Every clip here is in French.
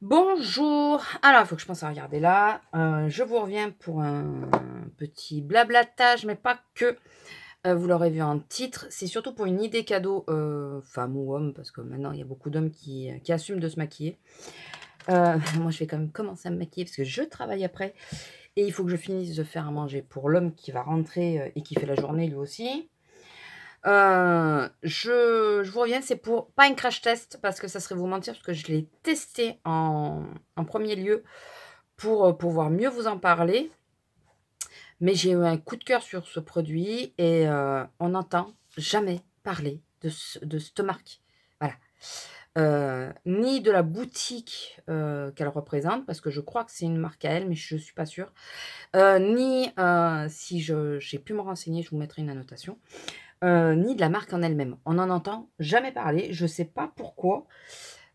Bonjour. Alors, il faut que je pense à regarder là. Je vous reviens pour un petit blablatage, mais pas que. Vous l'aurez vu en titre. C'est surtout pour une idée cadeau, femme ou homme, parce que maintenant, il y a beaucoup d'hommes qui assument de se maquiller. Moi, je vais quand même commencer à me maquiller parce que je travaille après. Et il faut que je finisse de faire à manger pour l'homme qui va rentrer et qui fait la journée lui aussi. Je vous reviens, c'est pour pas un crash test parce que ça serait vous mentir parce que je l'ai testé en premier lieu pour pouvoir mieux vous en parler. Mais j'ai eu un coup de cœur sur ce produit et on n'entend jamais parler de cette marque. Voilà. Ni de la boutique qu'elle représente, parce que je crois que c'est une marque à elle, mais je ne suis pas sûre. Ni, si j'ai pu me renseigner, je vous mettrai une annotation. Ni de la marque en elle-même. On n'en entend jamais parler. Je ne sais pas pourquoi.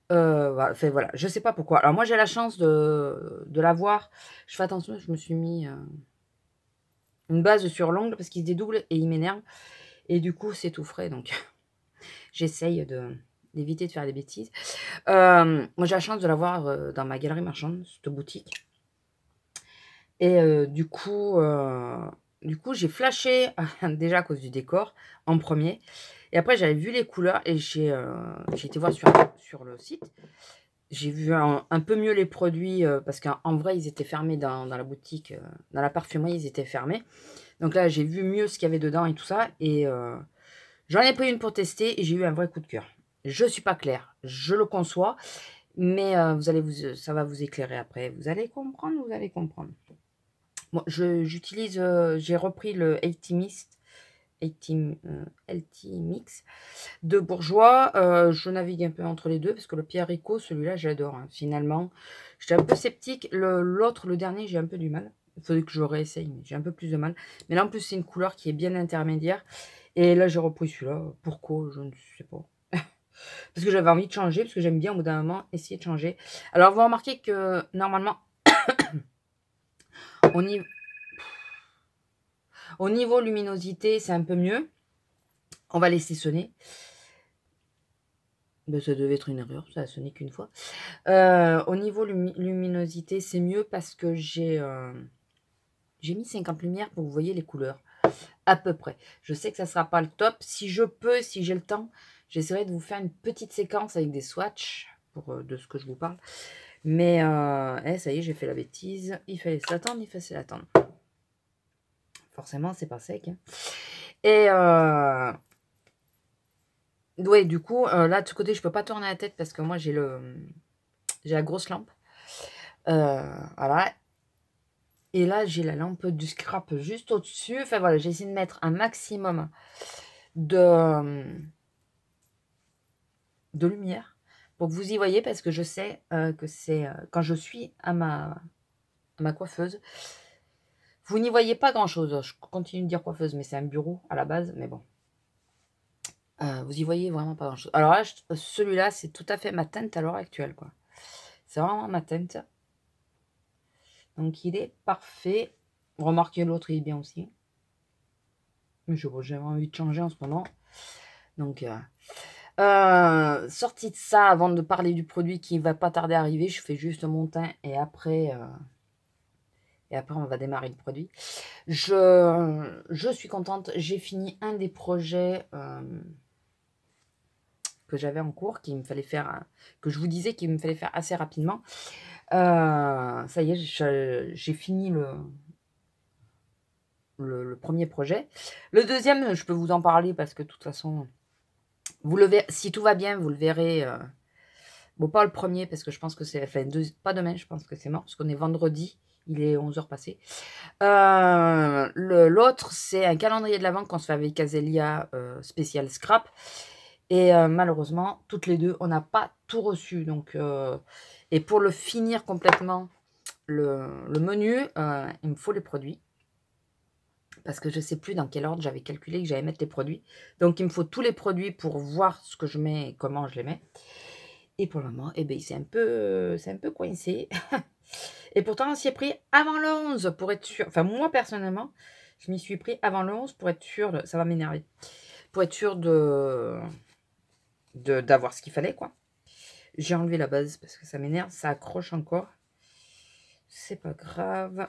Voilà, enfin, voilà, je sais pas pourquoi. Alors moi, j'ai la chance de l'avoir. Je fais attention, je me suis mis une base sur l'ongle parce qu'il se dédouble et il m'énerve. Et du coup, c'est tout frais, donc j'essaye d'éviter de faire des bêtises. Moi, j'ai la chance de l'avoir dans ma galerie marchande, cette boutique. Et du coup, j'ai flashé déjà à cause du décor en premier. Et après, j'avais vu les couleurs et j'ai été voir sur le site. J'ai vu un peu mieux les produits parce qu'en vrai, ils étaient fermés dans la boutique, dans la parfumerie, ils étaient fermés. Donc là, j'ai vu mieux ce qu'il y avait dedans et tout ça. Et j'en ai pris une pour tester et j'ai eu un vrai coup de cœur. Je ne suis pas claire, je le conçois, mais ça va vous éclairer après. Vous allez comprendre, vous allez comprendre. Bon, j'utilise, j'ai repris le LT Mix de Bourjois. Je navigue un peu entre les deux parce que le Pierre Rico, celui-là, j'adore. Hein. Finalement, j'étais un peu sceptique. L'autre, le dernier, j'ai un peu du mal. Il faudrait que je réessaye, mais j'ai un peu plus de mal. Mais là, en plus, c'est une couleur qui est bien intermédiaire. Et là, j'ai repris celui-là. Pourquoi? Je ne sais pas. Parce que j'avais envie de changer, parce que j'aime bien, au bout d'un moment, essayer de changer. Alors, vous remarquez que, normalement, au niveau, au niveau luminosité, c'est un peu mieux. On va laisser sonner. Ben, ça devait être une erreur, ça a sonné qu'une fois. Au niveau luminosité, c'est mieux parce que j'ai mis 50 lumières pour que vous voyez les couleurs. À peu près. Je sais que ça ne sera pas le top. Si je peux, si j'ai le temps, j'essaierai de vous faire une petite séquence avec des swatchs de ce que je vous parle. Mais ça y est, j'ai fait la bêtise. Il fallait s'attendre, il fallait l'attendre. Forcément, c'est pas sec. Hein. Et ouais, du coup, là, de ce côté, je peux pas tourner la tête parce que moi, j'ai la grosse lampe. Voilà. Et là, j'ai la lampe du scrap juste au-dessus. Enfin, voilà, j'ai essayé de mettre un maximum de lumière pour que vous y voyez parce que je sais que c'est quand je suis à ma coiffeuse. Vous n'y voyez pas grand-chose. Je continue de dire coiffeuse, mais c'est un bureau à la base. Mais bon. Vous y voyez vraiment pas grand-chose. Alors là, celui-là, c'est tout à fait ma teinte à l'heure actuelle. Quoi. C'est vraiment ma teinte. Donc, il est parfait. Remarquez, l'autre, il est bien aussi. Mais j'ai envie de changer en ce moment. Donc, sorti de ça, avant de parler du produit qui va pas tarder à arriver, je fais juste mon teint et après on va démarrer le produit. Je suis contente. J'ai fini un des projets que j'avais en cours, qu'il me fallait faire, que je vous disais qu'il me fallait faire assez rapidement. Ça y est, j'ai fini le premier projet. Le deuxième, je peux vous en parler parce que de toute façon, vous le verrez, si tout va bien, vous le verrez. Bon, pas le premier parce que je pense que c'est... Enfin, pas demain, je pense que c'est mort parce qu'on est vendredi. Il est 11h passé. L'autre, c'est un calendrier de l'Avent qu'on se fait avec Azelia spécial scrap. Et malheureusement, toutes les deux, on n'a pas tout reçu. Donc, et pour le finir complètement, le menu, il me faut les produits. Parce que je ne sais plus dans quel ordre j'avais calculé que j'allais mettre les produits. Donc, il me faut tous les produits pour voir ce que je mets et comment je les mets. Et pour le moment, eh ben, c'est un peu coincé. Et pourtant, on s'y est pris avant le 11 pour être sûr. Enfin, moi, personnellement, je m'y suis pris avant le 11 pour être sûr. Ça va m'énerver. Pour être sûr d'avoir ce qu'il fallait, quoi. J'ai enlevé la base parce que ça m'énerve. Ça accroche encore. C'est pas grave.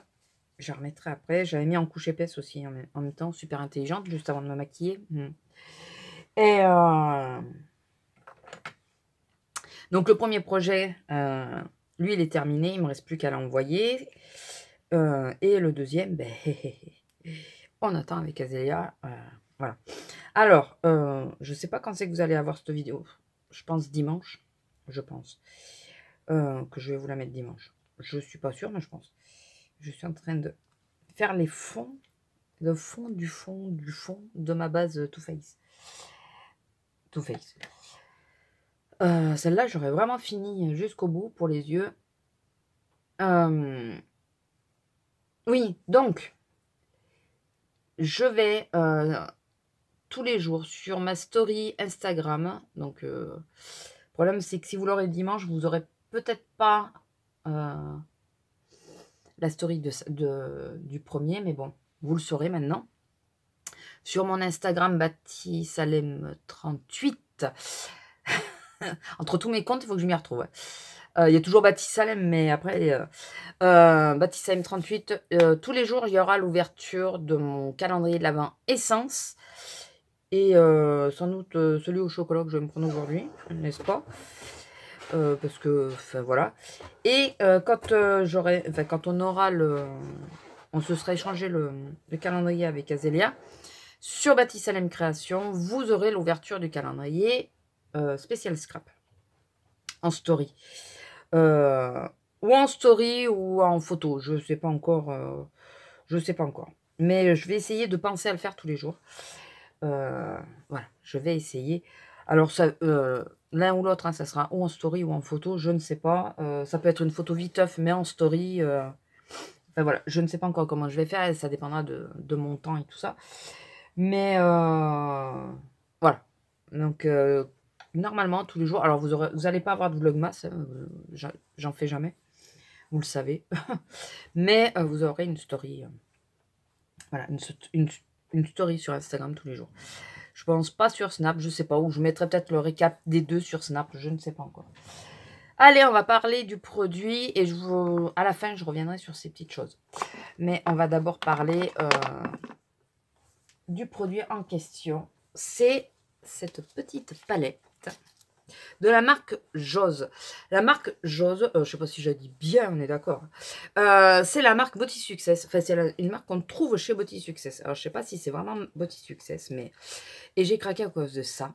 Je remettrai après. J'avais mis en couche épaisse aussi en même temps. Super intelligente, juste avant de me maquiller. Et donc le premier projet, lui, il est terminé. Il ne me reste plus qu'à l'envoyer. Et le deuxième, ben, on attend avec Azélia. Voilà. Alors, je ne sais pas quand c'est que vous allez avoir cette vidéo. Je pense dimanche. Je pense que je vais vous la mettre dimanche. Je ne suis pas sûre, mais je pense. Je suis en train de faire les fonds. Le fond du fond du fond de ma base Too Faced. Too Faced. Celle-là, j'aurais vraiment fini jusqu'au bout pour les yeux. Oui, donc, je vais tous les jours sur ma story Instagram. Donc, le problème, c'est que si vous l'aurez dimanche, vous n'aurez peut-être pas la story du premier, mais bon, vous le saurez maintenant. Sur mon Instagram, Batisalem38. Entre tous mes comptes, il faut que je m'y retrouve. Il y a toujours Batisalem, mais après, Batisalem38. Tous les jours, il y aura l'ouverture de mon calendrier de l'Avent Essence. Et sans doute celui au chocolat que je vais me prendre aujourd'hui, n'est-ce pas? Parce que, enfin voilà. Et quand on aura on se sera échangé le calendrier avec Azélia, sur Batisalem Création, vous aurez l'ouverture du calendrier spécial scrap en story. Ou en story ou en photo, je sais pas encore. Je sais pas encore. Mais je vais essayer de penser à le faire tous les jours. Voilà, je vais essayer. Alors, l'un ou l'autre, hein, ça sera ou en story ou en photo, je ne sais pas. Ça peut être une photo viteuf, mais en story. Enfin voilà, je ne sais pas encore comment je vais faire, et ça dépendra de mon temps et tout ça. Mais voilà. Donc, normalement, tous les jours. Alors, vous allez pas avoir de vlogmas, j'en fais jamais. Vous le savez. Mais vous aurez une story. Voilà, une story sur Instagram tous les jours. Je pense pas sur Snap, je sais pas où. Je mettrai peut-être le récap des deux sur Snap, je ne sais pas encore. Allez, on va parler du produit et à la fin, je reviendrai sur ces petites choses. Mais on va d'abord parler du produit en question. C'est cette petite palette de la marque Jose. La marque Jose, je ne sais pas si je dis bien, on est d'accord. C'est la marque Body Success. Enfin, c'est une marque qu'on trouve chez Body Success. Alors, je ne sais pas si c'est vraiment Body Success, mais... Et j'ai craqué à cause de ça.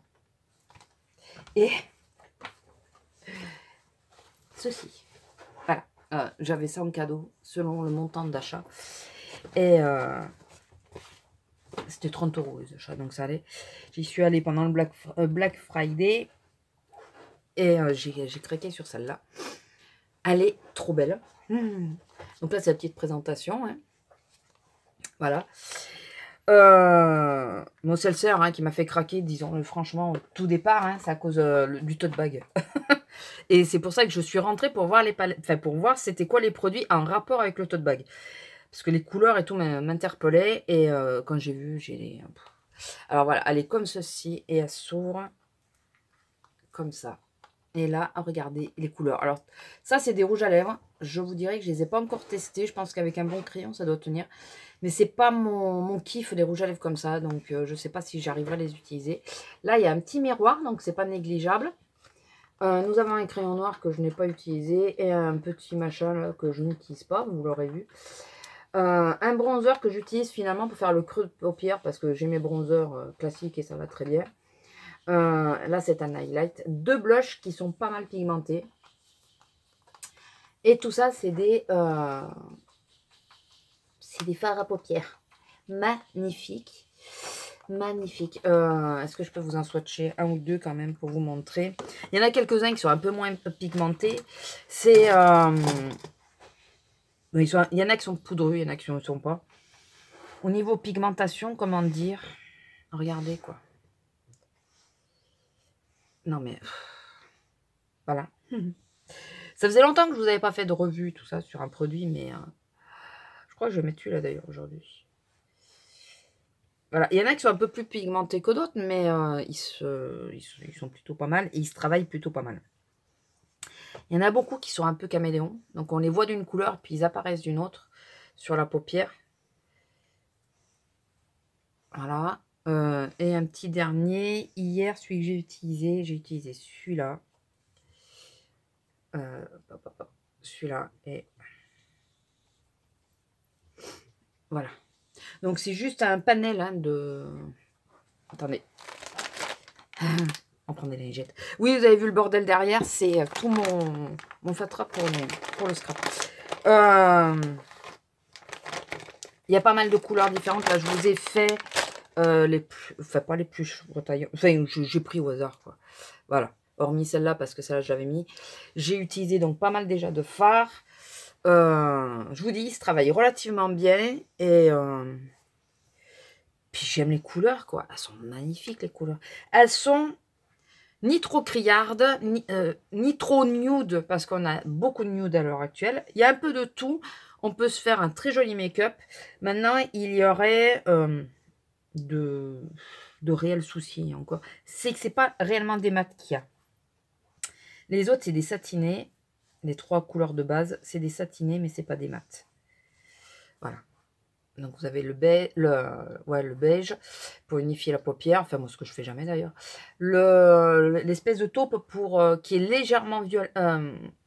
Et... ceci. Voilà. J'avais ça en cadeau, selon le montant d'achat. Et... c'était 30 € les achats, donc ça allait. J'y suis allée pendant le Black Friday. Et j'ai craqué sur celle-là. Elle est trop belle. Donc là, c'est la petite présentation. Hein. Voilà. Bon, c'est le sœur hein, qui m'a fait craquer, disons franchement, au tout départ. Hein, c'est à cause du tote bag. Et c'est pour ça que je suis rentrée pour voir les palettes. Enfin, pour voir c'était quoi les produits en rapport avec le tote bag. Parce que les couleurs et tout m'interpellaient. Et quand j'ai vu, j'ai... Alors voilà, elle est comme ceci. Et elle s'ouvre comme ça. Et là, regardez les couleurs. Alors, ça, c'est des rouges à lèvres. Je vous dirais que je ne les ai pas encore testés. Je pense qu'avec un bon crayon, ça doit tenir. Mais c'est pas mon kiff, les rouges à lèvres comme ça. Donc, je ne sais pas si j'arriverai à les utiliser. Là, il y a un petit miroir, donc c'est pas négligeable. Nous avons un crayon noir que je n'ai pas utilisé. Et un petit machin là, que je n'utilise pas, vous l'aurez vu. Un bronzer que j'utilise finalement pour faire le creux de paupière. Parce que j'ai mes bronzers classiques et ça va très bien. Là, c'est un highlight. 2 blushs qui sont pas mal pigmentés. Et tout ça, c'est des fards à paupières. Magnifique. Magnifique. Est-ce que je peux vous en swatcher un ou deux quand même pour vous montrer? Il y en a quelques-uns qui sont un peu moins pigmentés. C'est... il y en a qui sont poudreux, il y en a qui ne sont pas. Au niveau pigmentation, comment dire? Regardez, quoi. Non, mais... voilà. Ça faisait longtemps que je vous avais pas fait de revue, tout ça, sur un produit, mais... je crois que je vais mettre celui-là, d'ailleurs, aujourd'hui. Voilà. Il y en a qui sont un peu plus pigmentés que d'autres, mais ils sont plutôt pas mal. Et ils se travaillent plutôt pas mal. Il y en a beaucoup qui sont un peu caméléons. Donc, on les voit d'une couleur, puis ils apparaissent d'une autre sur la paupière. Voilà. Et un petit dernier. Hier, celui que j'ai utilisé celui-là. Celui-là. Et voilà. Donc, c'est juste un panel hein, de... Attendez. On prend des lingettes. Oui, vous avez vu le bordel derrière. C'est tout mon fatras pour le scrap. Il y a pas mal de couleurs différentes. Là, je vous ai fait les plus... Enfin, pas les plus taillants. Enfin, j'ai pris au hasard, quoi. Voilà. Hormis celle-là, parce que celle-là, je l'avais mis. J'ai utilisé donc pas mal déjà de fards. Je vous dis, il se travaille relativement bien. Et... Puis j'aime les couleurs, quoi. Elles sont magnifiques, les couleurs. Elles sont ni trop criardes, ni trop nude, parce qu'on a beaucoup de nude à l'heure actuelle. Il y a un peu de tout. On peut se faire un très joli make-up. Maintenant, il y aurait de réels soucis encore. C'est que c'est pas réellement des mats qu'il y a. Les autres, c'est des satinés. Les 3 couleurs de base, c'est des satinés, mais c'est pas des mats. Voilà. Donc vous avez le beige pour unifier la paupière. Enfin, moi, ce que je fais jamais d'ailleurs. L'espèce de taupe qui est légèrement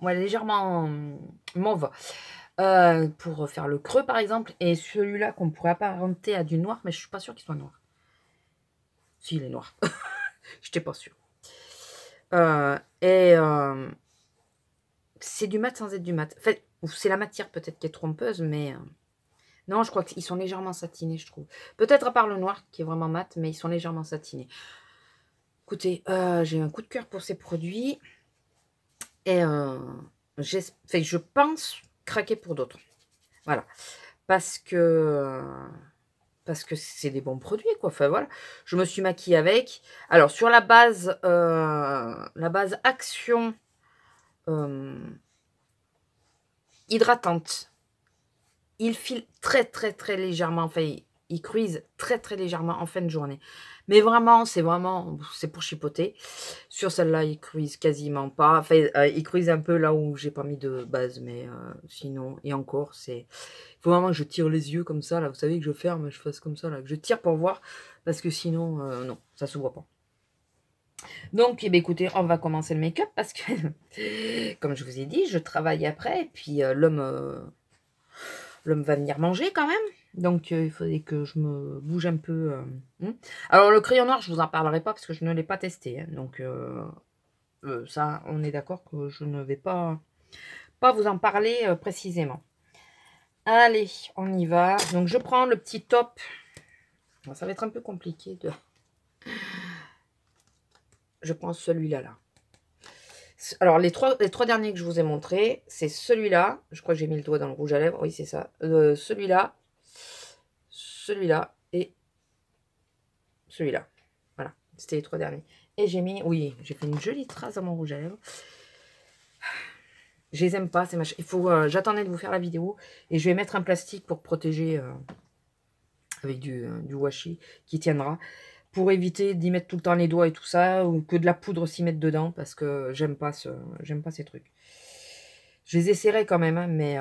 légèrement mauve. Pour faire le creux, par exemple. Et celui-là qu'on pourrait apparenter à du noir, mais je suis pas sûre qu'il soit noir. Si, il est noir. J'étais pas sûre. C'est du mat sans être du mat. En fait, c'est la matière peut-être qui est trompeuse, mais... non, je crois qu'ils sont légèrement satinés, je trouve. Peut-être à part le noir, qui est vraiment mat, mais ils sont légèrement satinés. Écoutez, j'ai un coup de cœur pour ces produits. Et je pense craquer pour d'autres. Voilà. Parce que c'est des bons produits, quoi. Enfin, voilà. Je me suis maquillée avec. Alors, sur la base Action hydratante, il file très, très, très légèrement. Enfin, il cruise très, très légèrement en fin de journée. Mais vraiment, c'est pour chipoter. Sur celle-là, il cruise quasiment pas. Enfin, il cruise un peu là où j'ai pas mis de base. Mais sinon, et encore, il faut vraiment que je tire les yeux comme ça. Là, vous savez que je ferme, je fasse comme ça. Là, que je tire pour voir. Parce que sinon, non, ça se voit pas. Donc, eh bien, écoutez, on va commencer le make-up. Parce que, comme je vous ai dit, je travaille après. Et puis, l'homme va venir manger quand même. Donc, il faudrait que je me bouge un peu. Alors, le crayon noir, je vous en parlerai pas parce que je ne l'ai pas testé. Hein. Donc, ça, on est d'accord que je ne vais pas vous en parler précisément. Allez, on y va. Donc, je prends le petit top. Ça va être un peu compliqué de... Je prends celui-là, là. Alors, les trois derniers que je vous ai montrés, c'est celui-là. Je crois que j'ai mis le doigt dans le rouge à lèvres. Oui, c'est ça. Celui-là. Celui-là. Et celui-là. Voilà. C'était les 3 derniers. Et j'ai mis... Oui, j'ai fait une jolie trace dans mon rouge à lèvres. Je les aime pas, ces machins. Il faut... J'attendais de vous faire la vidéo. Et je vais mettre un plastique pour protéger... avec du washi qui tiendra. Pour éviter d'y mettre tout le temps les doigts et tout ça, ou que de la poudre s'y mettre dedans, parce que j'aime pas ces trucs. Je les essaierai quand même, hein, mais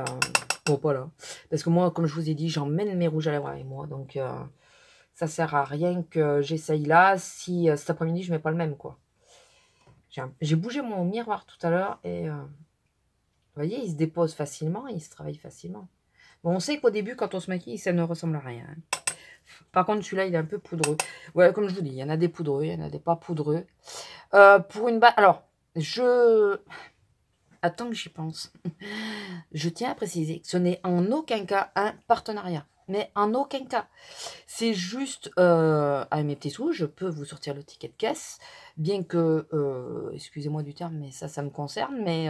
bon, pas là. Parce que moi, comme je vous ai dit, j'emmène mes rouges à lèvres avec moi, donc ça sert à rien que j'essaye là, si cet après-midi, je mets pas le même, quoi. J'ai bougé mon miroir tout à l'heure, et vous voyez, il se dépose facilement, il se travaille facilement. Bon, on sait qu'au début, quand on se maquille, ça ne ressemble à rien, hein. Par contre, celui-là, il est un peu poudreux. Ouais, comme je vous dis, il y en a des poudreux, il y en a des pas poudreux. Pour une base... Alors, attends que j'y pense. Je tiens à préciser que ce n'est en aucun cas un partenariat. Mais en aucun cas. C'est juste, à mes petits sous, je peux vous sortir le ticket de caisse. Bien que, excusez-moi du terme, mais ça me concerne. Mais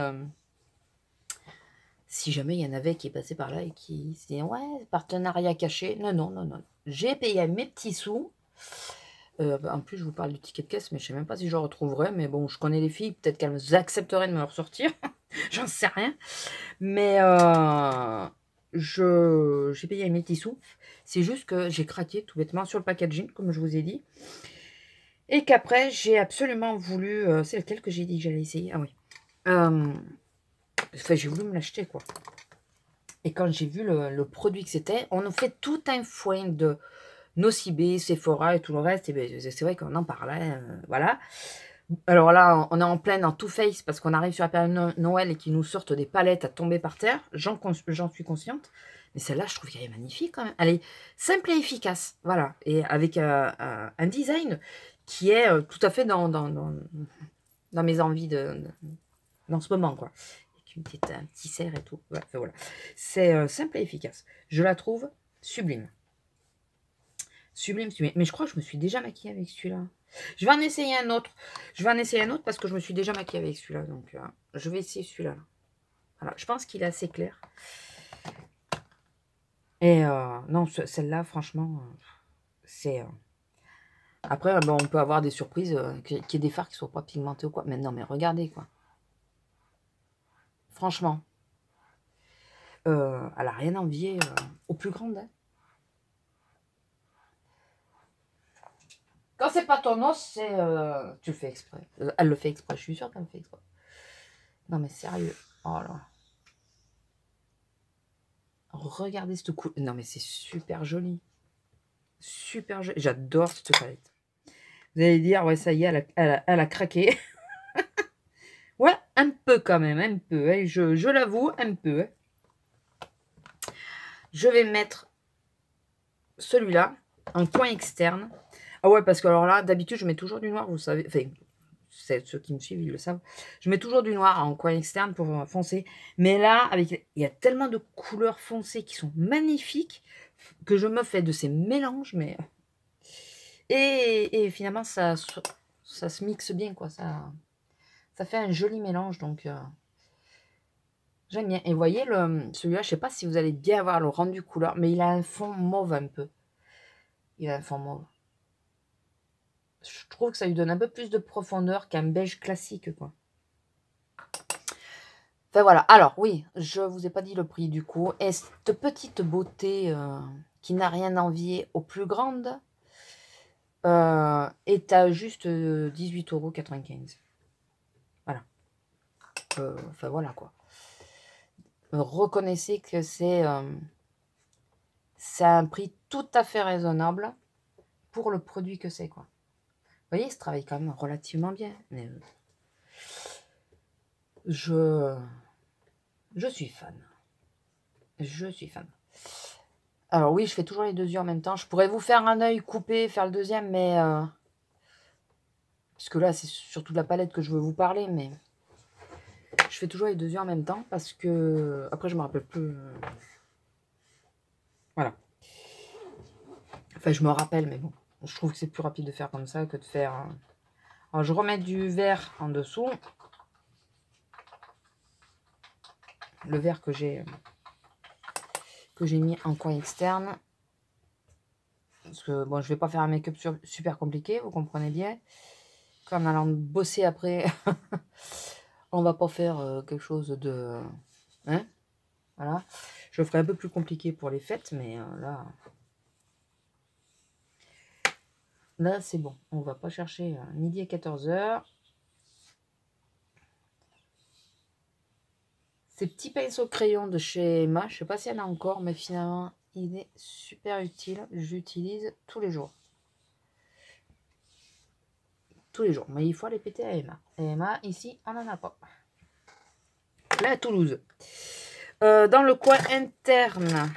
si jamais il y en avait qui est passé par là et qui se dit, ouais, partenariat caché. Non, non, non, non. J'ai payé mes petits sous. En plus, je vous parle du ticket de caisse, mais je ne sais même pas si je le retrouverai. Mais bon, je connais les filles, peut-être qu'elles accepteraient de me le ressortir. J'en sais rien. Mais j'ai payé mes petits sous. C'est juste que j'ai craqué tout bêtement sur le packaging, comme je vous ai dit. Et qu'après, j'ai absolument voulu... c'est lequel que j'ai dit que j'allais essayer? Ah oui. Enfin, j'ai voulu me l'acheter, quoi. Et quand j'ai vu le produit que c'était, on nous fait tout un foin de Nocibé, Sephora et tout le reste. Et ben, c'est vrai qu'on en parlait, voilà. Alors là, on est en pleine en Too Faced parce qu'on arrive sur la période Noël et qu'ils nous sortent des palettes à tomber par terre. J'en suis consciente. Mais celle-là, je trouve qu'elle est magnifique quand même. Elle est simple et efficace. Voilà. Et avec un design qui est tout à fait dans mes envies dans ce moment, quoi. Avec un petit cerf et tout. Ouais, enfin, voilà. C'est simple et efficace. Je la trouve sublime. Sublime, sublime. Mais je crois que je me suis déjà maquillée avec celui-là. Je vais en essayer un autre. Je vais en essayer un autre parce que je me suis déjà maquillée avec celui-là. Donc, je vais essayer celui-là. Voilà. Je pense qu'il est assez clair. Et non, celle-là, franchement, c'est... Après, bon, on peut avoir des surprises, qu'il y ait des fards qui ne soient pas pigmentés ou quoi. Mais non, mais regardez, quoi. Franchement. Elle n'a rien à envier aux plus grandes. Hein. Quand c'est pas ton os, c'est... tu le fais exprès. Elle le fait exprès, je suis sûre qu'elle le fait exprès. Non, mais sérieux. Oh là. Regardez cette couleur. Non, mais c'est super joli. Super joli. J'adore cette palette. Vous allez dire, ouais, ça y est, elle a craqué. Ouais, un peu quand même, un peu. Hein. Je l'avoue, un peu. Hein. Je vais mettre celui-là en coin externe. Ah ouais, parce que alors là, d'habitude, je mets toujours du noir, vous savez. Enfin, ceux qui me suivent, ils le savent. Je mets toujours du noir en coin externe pour foncer. Mais là, il y a tellement de couleurs foncées qui sont magnifiques que je me fais de ces mélanges, mais... Et finalement, ça se mixe bien, quoi. Ça fait un joli mélange, donc... j'aime bien. Et vous voyez, celui-là, je ne sais pas si vous allez bien voir le rendu couleur, mais il a un fond mauve un peu. Il a un fond mauve. Je trouve que ça lui donne un peu plus de profondeur qu'un beige classique, quoi. Enfin, voilà. Alors, oui, je vous ai pas dit le prix, du coup. Et cette petite beauté qui n'a rien à envier aux plus grandes est à juste 18,95 €. Voilà. Enfin, voilà, quoi. Reconnaissez que c'est un prix tout à fait raisonnable pour le produit que c'est, quoi. Vous voyez, il se travaille quand même relativement bien. Mais je suis fan. Je suis fan. Alors oui, je fais toujours les deux yeux en même temps. Je pourrais vous faire un œil coupé, faire le deuxième, mais... parce que là, c'est surtout de la palette que je veux vous parler, mais... je fais toujours les deux yeux en même temps, parce que... après, je me rappelle plus... Voilà. Enfin, je me rappelle, mais bon. Je trouve que c'est plus rapide de faire comme ça que de faire... Alors, je remets du vert en dessous. Le vert que j'ai mis en coin externe. Parce que, bon, je vais pas faire un make-up super compliqué, vous comprenez bien. Comme en allant bosser après, on va pas faire quelque chose de... Hein, voilà. Je le ferai un peu plus compliqué pour les fêtes, mais là... Là, c'est bon. On va pas chercher midi à 14 h. Ces petits pinceaux crayons de chez Emma, je sais pas s'il y en a encore, mais finalement, il est super utile. J'utilise tous les jours. Tous les jours. Mais il faut aller péter à Emma. Et Emma, ici, on n'en a pas. Là, à Toulouse. Dans le coin interne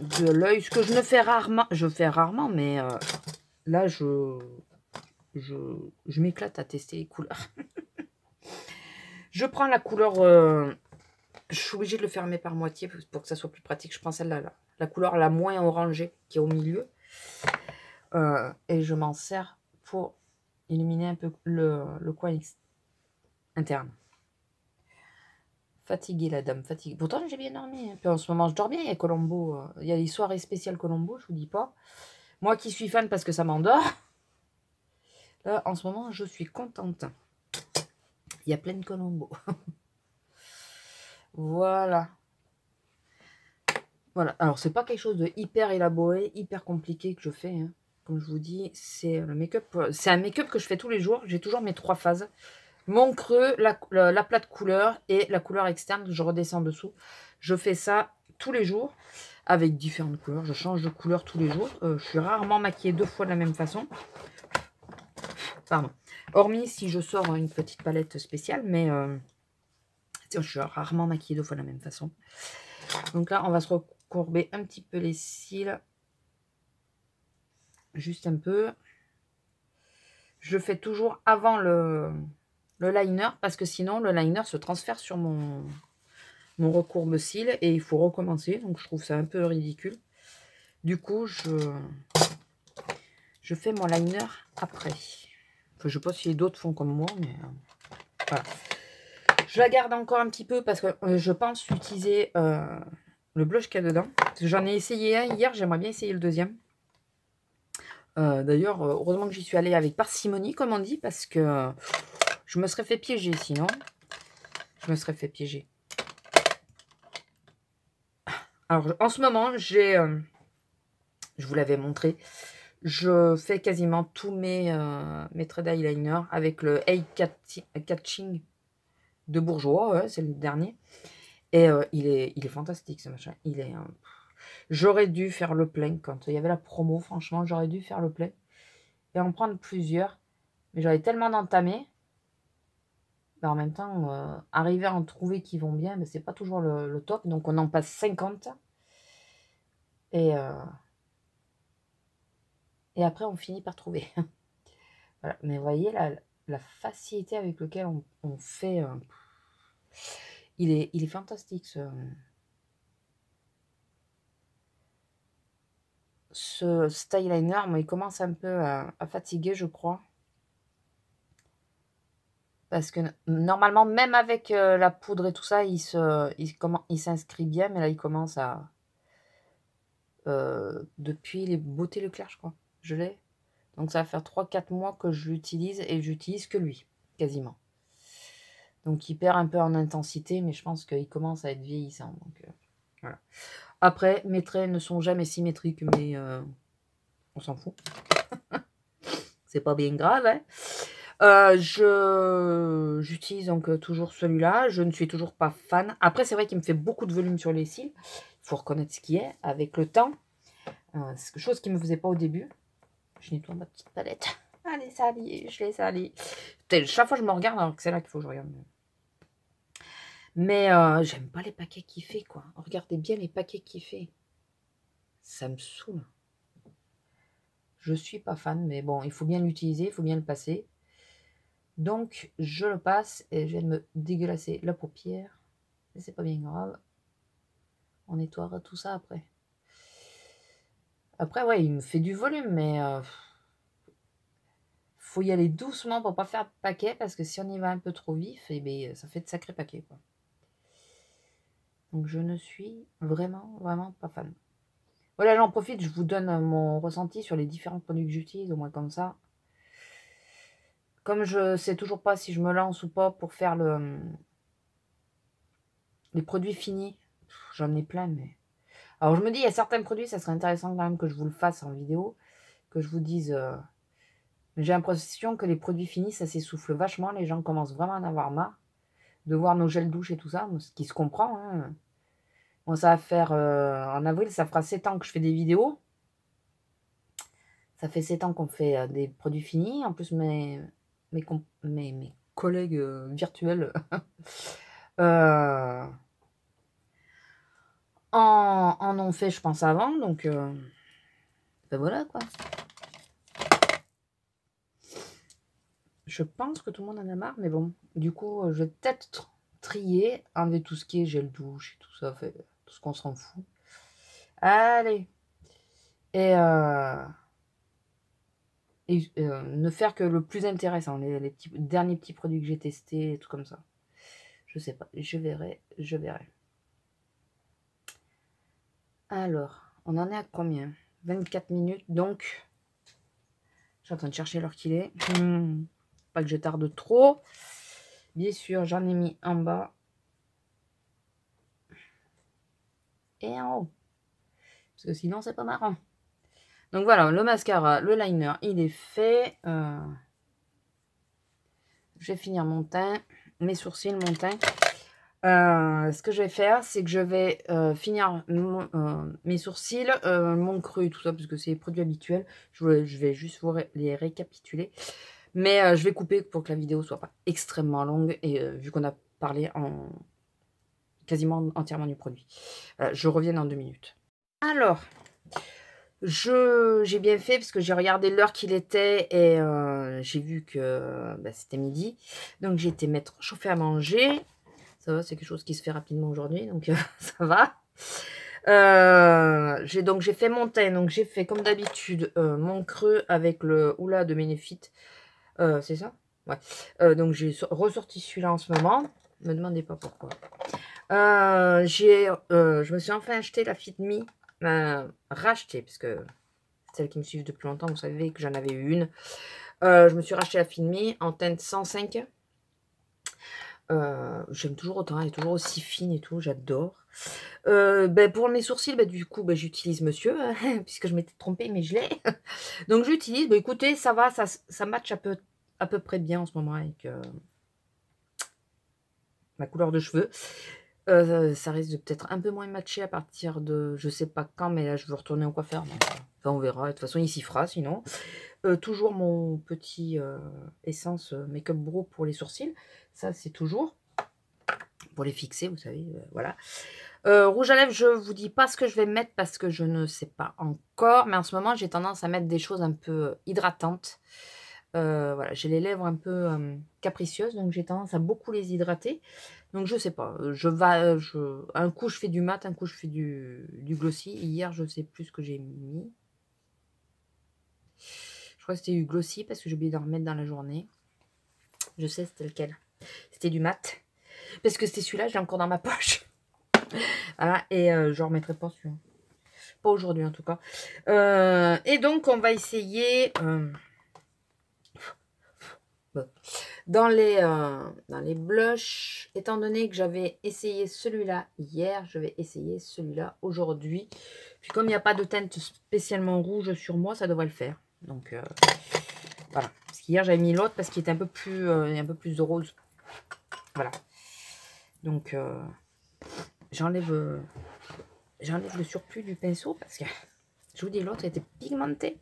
de l'œil, ce que je ne fais rarement, mais là, je m'éclate à tester les couleurs. Je prends la couleur... je suis obligée de le fermer par moitié pour que ça soit plus pratique. Je prends celle-là, la couleur la moins orangée qui est au milieu. Et je m'en sers pour illuminer un peu le coin interne. Fatiguée, la dame, fatiguée. Pourtant, j'ai bien dormi. Puis en ce moment, je dors bien. Il y a Colombo. Il y a les soirées spéciales Colombo, je vous dis pas. Moi qui suis fan parce que ça m'endort. Là, en ce moment, je suis contente. Il y a plein de Colombo. Voilà. Voilà. Alors, c'est pas quelque chose de hyper élaboré, hyper compliqué que je fais. Hein. Comme je vous dis, c'est le make-up. C'est un make-up que je fais tous les jours. J'ai toujours mes 3 phases. mon creux, la plate couleur et la couleur externe, je redescends dessous. Je fais ça tous les jours avec différentes couleurs. Je change de couleur tous les jours. Je suis rarement maquillée 2 fois de la même façon. Pardon. Hormis si je sors une petite palette spéciale, mais je suis rarement maquillée 2 fois de la même façon. Donc là, on va se recourber un petit peu les cils. Juste un peu. Je fais toujours avant le liner parce que sinon le liner se transfère sur mon recourbe-cils et il faut recommencer. Donc je trouve ça un peu ridicule. Du coup, je fais mon liner après. Enfin, je sais pas si d'autres font comme moi, mais voilà. Je la garde encore un petit peu parce que je pense utiliser le blush qu'il y a dedans. J'en ai essayé un hier, j'aimerais bien essayer le deuxième. D'ailleurs, heureusement que j'y suis allée avec parcimonie, comme on dit, parce que je me serais fait piéger sinon. Je me serais fait piéger. Alors, en ce moment, j'ai... je vous l'avais montré. Je fais quasiment tous mes traits d'eyeliner avec le Eye Catching de Bourjois. Ouais, c'est le dernier. Et il est fantastique, ce machin. Il est... j'aurais dû faire le plein quand il y avait la promo. Franchement, j'aurais dû faire le plein. Et en prendre plusieurs. Mais j'avais tellement d'entamés. Mais en même temps, arriver à en trouver qui vont bien, mais c'est pas toujours le top. Donc, on en passe 50. Et après, on finit par trouver. Voilà. Mais vous voyez la facilité avec laquelle on fait. Il est fantastique ce styliner. Moi, il commence un peu à fatiguer, je crois. Parce que normalement, même avec la poudre et tout ça, il s'inscrit bien. Mais là, il commence à... depuis les Beauté Leclerc, je crois. Je l'ai. Donc, ça va faire 3-4 mois que je l'utilise. Et j'utilise que lui, quasiment. Donc, il perd un peu en intensité. Mais je pense qu'il commence à être vieillissant. Donc, voilà. Après, mes traits ne sont jamais symétriques. Mais on s'en fout. C'est pas bien grave, hein. J'utilise donc toujours celui-là. Je ne suis toujours pas fan. Après, c'est vrai qu'il me fait beaucoup de volume sur les cils. Il faut reconnaître ce qui est avec le temps. C'est quelque chose qui ne me faisait pas au début. Je nettoie ma petite palette. Elle est salie, je l'ai salie. Chaque fois, je me regarde alors que c'est là qu'il faut que je regarde. Mais j'aime pas les paquets qu'il fait, quoi. Regardez bien les paquets qu'il fait. Ça me saoule. Je suis pas fan, mais bon, il faut bien l'utiliser, il faut bien le passer. Donc, je le passe et je viens de me dégueulasser la paupière. Mais c'est pas bien grave. On nettoiera tout ça après. Après, ouais, il me fait du volume, mais faut y aller doucement pour pas faire de paquet, parce que si on y va un peu trop vif, et bien, ça fait de sacrés paquets, quoi. Donc, je ne suis vraiment, vraiment pas fan. Voilà, j'en profite, je vous donne mon ressenti sur les différents produits que j'utilise, au moins comme ça. Comme je sais toujours pas si je me lance ou pas pour faire les produits finis, j'en ai plein, mais... Alors, je me dis, il y a certains produits, ça serait intéressant quand même que je vous le fasse en vidéo, que je vous dise... J'ai l'impression que les produits finis, ça s'essouffle vachement. Les gens commencent vraiment à en avoir marre de voir nos gels douche et tout ça, ce qui se comprend, hein. Bon, ça va faire... en avril, ça fera 7 ans que je fais des vidéos. Ça fait 7 ans qu'on fait des produits finis. En plus, mes collègues virtuels en ont fait, je pense, avant. Donc, ben voilà, quoi. Je pense que tout le monde en a marre, mais bon. Du coup, je vais peut-être trier, enlever tout ce qui est gel douche et tout ça, fait, tout ce qu'on s'en fout. Allez. Et ne faire que le plus intéressant, les derniers petits produits que j'ai testés, et tout comme ça. Je sais pas, je verrai, je verrai. Alors, on en est à combien? 24 minutes, donc je suis en train de chercher l'heure qu'il est. Pas que je tarde trop. Bien sûr, j'en ai mis en bas et en haut. Parce que sinon, c'est pas marrant. Donc voilà, le mascara, le liner, il est fait. je vais finir mon teint, mes sourcils, mon teint. Ce que je vais faire, c'est que je vais finir mes sourcils, mon creux, tout ça, parce que c'est les produits habituels. Je vais juste vous les récapituler. Mais je vais couper pour que la vidéo soit pas extrêmement longue. Et vu qu'on a parlé quasiment entièrement du produit. Je reviens dans 2 minutes. Alors, j'ai bien fait parce que j'ai regardé l'heure qu'il était et j'ai vu que c'était midi. Donc j'ai été chauffer à manger. Ça va, c'est quelque chose qui se fait rapidement aujourd'hui, donc ça va. J'ai fait mon teint, donc j'ai fait comme d'habitude mon creux avec le Oula de Benefit. C'est ça? Ouais. Donc j'ai ressorti celui-là en ce moment. Ne me demandez pas pourquoi. Je me suis enfin acheté la Fit Me. Racheté, parce que celles qui me suivent depuis longtemps, vous savez que j'en avais eu une. Je me suis racheté la Fit Me en teinte 105. J'aime toujours autant, elle est toujours aussi fine et tout, j'adore. Pour mes sourcils, du coup, j'utilise Monsieur, hein, puisque je m'étais trompée, mais je l'ai. Donc j'utilise, écoutez, ça va, ça match à peu près bien en ce moment avec ma couleur de cheveux. Ça risque de peut-être un peu moins matcher à partir de, je sais pas quand, mais là je veux retourner au coiffeur. Donc, enfin, on verra, de toute façon il s'y fera sinon. Toujours mon petit essence Make-up Bro pour les sourcils. Ça, c'est toujours pour les fixer, vous savez, voilà. Rouge à lèvres, je vous dis pas ce que je vais mettre parce que je ne sais pas encore. Mais en ce moment, j'ai tendance à mettre des choses un peu hydratantes. Voilà, j'ai les lèvres un peu capricieuses, donc j'ai tendance à beaucoup les hydrater. Donc je sais pas, un coup je fais du mat, un coup je fais du glossy. Hier, je sais plus ce que j'ai mis. Je crois que c'était du glossy parce que j'ai oublié d'en remettre dans la journée. Je sais c'était lequel. C'était du mat. Parce que c'était celui-là, je l'ai encore dans ma poche. Voilà, et je ne remettrai pas celui-là. Pas aujourd'hui en tout cas. Et donc on va essayer dans les blushs. Étant donné que j'avais essayé celui-là hier, je vais essayer celui-là aujourd'hui. Puis comme il n'y a pas de teinte spécialement rouge sur moi, ça devrait le faire. Donc voilà. Parce qu'hier j'avais mis l'autre parce qu'il était un peu plus de rose. Voilà. Donc j'enlève le surplus du pinceau parce que je vous dis l'autre était pigmenté.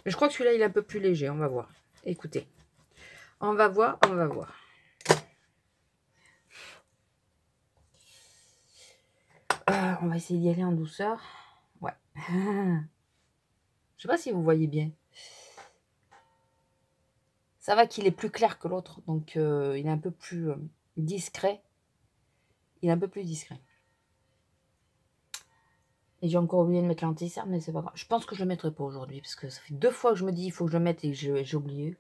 Mais je crois que celui-là il est un peu plus léger. On va voir. Écoutez. On va voir, on va voir. On va essayer d'y aller en douceur. Ouais. Je sais pas si vous voyez bien. Ça va qu'il est plus clair que l'autre. Donc il est un peu plus discret. Il est un peu plus discret. Et j'ai encore oublié de mettre l'anti-cerne, mais c'est pas grave. Je pense que je le mettrai pas aujourd'hui. Parce que ça fait 2 fois que je me dis il faut que je le mette et que j'ai oublié.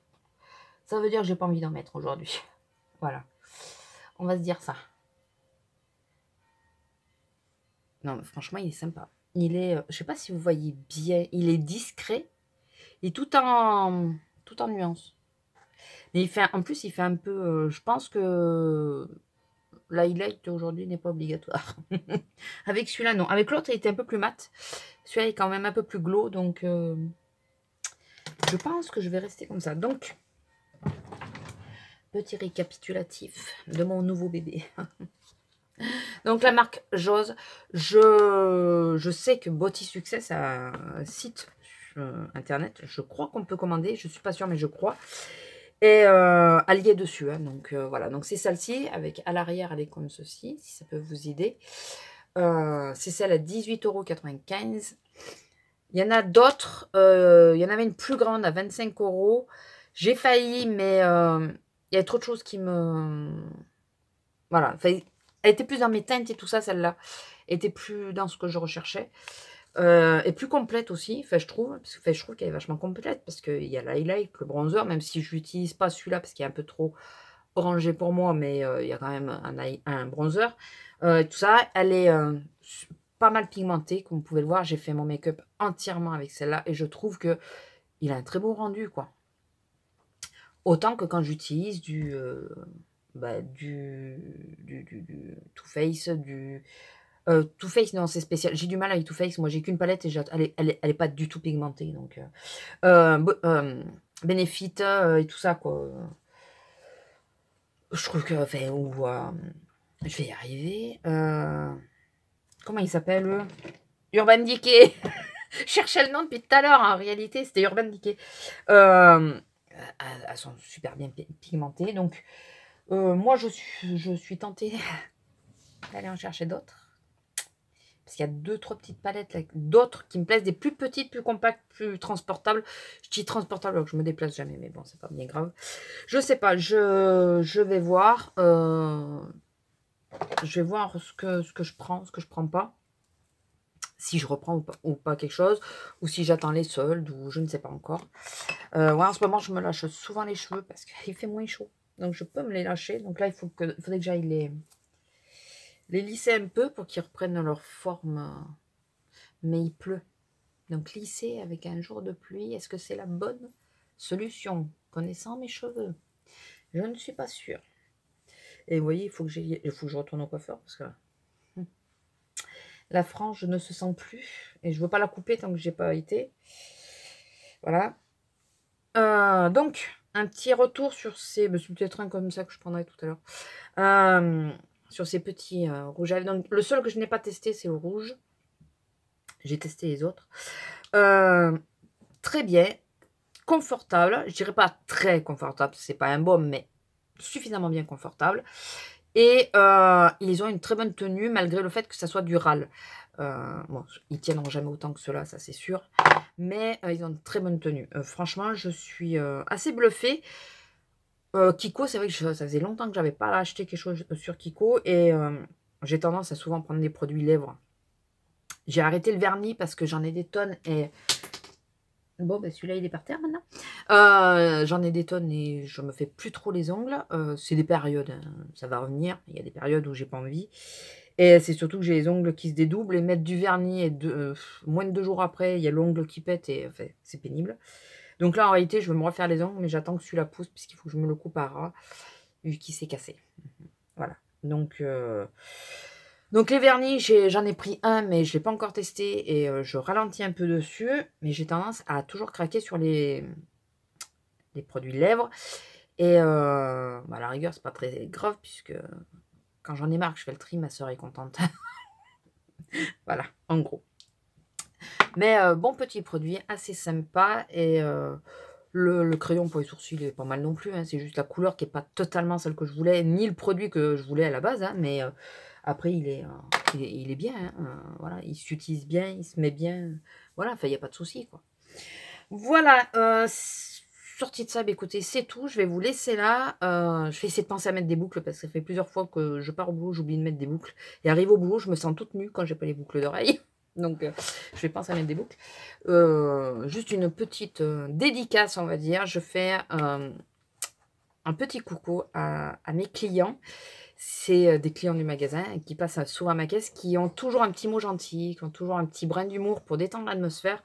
Ça veut dire que j'ai pas envie d'en mettre aujourd'hui. Voilà. On va se dire ça. Non, mais franchement, il est sympa. Il est, je sais pas si vous voyez bien, il est discret et tout en nuance. Mais en plus, il fait un peu, je pense que l'highlight aujourd'hui n'est pas obligatoire. Avec celui-là, non. Avec l'autre, il était un peu plus mat. Celui-là est quand même un peu plus glow, donc je pense que je vais rester comme ça. Donc, petit récapitulatif de mon nouveau bébé. Donc la marque Jose, je sais que Body Success a un site internet, je crois qu'on peut commander, je suis pas sûre mais je crois, et allié dessus, hein, donc voilà, donc c'est celle-ci, avec à l'arrière elle est comme ceci, si ça peut vous aider, c'est celle à 18,95 €, il y en a d'autres, il y en avait une plus grande à 25 €, j'ai failli mais il y a trop de choses qui me... Voilà, elle était plus dans mes teintes et tout ça, celle-là. Était plus dans ce que je recherchais. Et plus complète aussi, enfin, je trouve. Parce que je trouve qu'elle est vachement complète. Parce qu'il y a l'highlight, le bronzer, même si je n'utilise pas celui-là parce qu'il est un peu trop orangé pour moi. Mais il y a quand même un bronzer. Tout ça, elle est pas mal pigmentée. Comme vous pouvez le voir, j'ai fait mon make-up entièrement avec celle-là. Et je trouve que il a un très beau rendu, quoi. Autant que quand j'utilise du Too Faced, Too Faced, non, c'est spécial. J'ai du mal avec Too Faced. Moi, j'ai qu'une palette et elle est pas du tout pigmentée. Donc, Benefit et tout ça, quoi. Je trouve que, enfin, je vais y arriver. Comment il s'appelle, Urban Decay. Je cherchais le nom depuis tout à l'heure. En réalité, c'était Urban Decay. Elles sont super bien pigmentées. Donc, moi, je suis tentée d'aller en chercher d'autres. Parce qu'il y a 2-3 petites palettes, d'autres qui me plaisent, des plus petites, plus compactes, plus transportables. Je dis transportables alors que je me déplace jamais, mais bon, c'est pas bien grave. Je sais pas, je vais voir. Je vais voir ce que je prends, ce que je prends pas. Si je reprends ou pas quelque chose, ou si j'attends les soldes, ou je ne sais pas encore. Ouais, en ce moment, je me lâche souvent les cheveux parce qu'il fait moins chaud. Donc, je peux me les lâcher. Donc là, faudrait que j'aille les lisser un peu pour qu'ils reprennent leur forme. Mais il pleut. Donc, lisser avec un jour de pluie, est-ce que c'est la bonne solution? Connaissant mes cheveux, je ne suis pas sûre. Et vous voyez, il faut que je retourne au coiffeur parce que la frange ne se sent plus. Et je ne veux pas la couper tant que j'ai pas été. Voilà. Donc, un petit retour sur ces... C'est peut-être un comme ça que je prendrai tout à l'heure. Sur ces petits rouges à lèvres. Donc, le seul que je n'ai pas testé, c'est le rouge. J'ai testé les autres. Très bien. Confortable. Je dirais pas très confortable. C'est pas un baume, mais suffisamment bien confortable. Et ils ont une très bonne tenue, malgré le fait que ça soit du râle. Bon, ils tiendront jamais autant que cela, ça c'est sûr. Mais ils ont une très bonne tenue. Franchement, je suis assez bluffée. Kiko, c'est vrai que ça faisait longtemps que j'avais pas acheté quelque chose sur Kiko. Et j'ai tendance à souvent prendre des produits lèvres. J'ai arrêté le vernis parce que j'en ai des tonnes. Et bon, ben celui-là, il est par terre maintenant. J'en ai des tonnes et je me fais plus trop les ongles. C'est des périodes, hein, ça va revenir. Il y a des périodes où j'ai pas envie. Et c'est surtout que j'ai les ongles qui se dédoublent et mettre du vernis et moins de 2 jours après, il y a l'ongle qui pète et enfin, c'est pénible. Donc là, en réalité, je vais me refaire les ongles, mais j'attends que celui-là pousse puisqu'il faut que je me le coupe à ras vu qu'il s'est cassé. Voilà. Donc les vernis, j'en ai pris un, mais je ne l'ai pas encore testé et je ralentis un peu dessus. Mais j'ai tendance à toujours craquer sur les produits lèvres. Et à la rigueur, c'est pas très grave puisque quand j'en ai marre que je fais le tri, ma soeur est contente. Voilà, en gros. Mais bon petit produit, assez sympa. Et le crayon pour les sourcils est pas mal non plus. Hein, c'est juste la couleur qui n'est pas totalement celle que je voulais, ni le produit que je voulais à la base. Hein, mais après, il est bien. Hein, voilà, il s'utilise bien, il se met bien. Voilà, enfin, il n'y a pas de souci, quoi. Voilà, sortie de ça, bah, écoutez, c'est tout. Je vais vous laisser là. Je vais essayer de penser à mettre des boucles parce que ça fait plusieurs fois que je pars au boulot, j'oublie de mettre des boucles. Et arrive au boulot, je me sens toute nue quand j'ai pas les boucles d'oreilles. Donc, je vais penser à mettre des boucles. Juste une petite dédicace, on va dire. Je fais un petit coucou à mes clients. C'est des clients du magasin qui passent souvent à ma caisse, qui ont toujours un petit mot gentil, qui ont toujours un petit brin d'humour pour détendre l'atmosphère,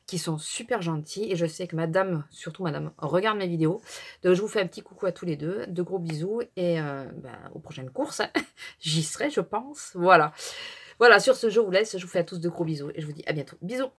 qui sont super gentils. Et je sais que madame, surtout madame, regarde mes vidéos. Donc je vous fais un petit coucou à tous les deux. De gros bisous. Et aux prochaines courses, j'y serai, je pense. Voilà. Voilà, sur ce, je vous laisse. Je vous fais à tous de gros bisous. Et je vous dis à bientôt. Bisous.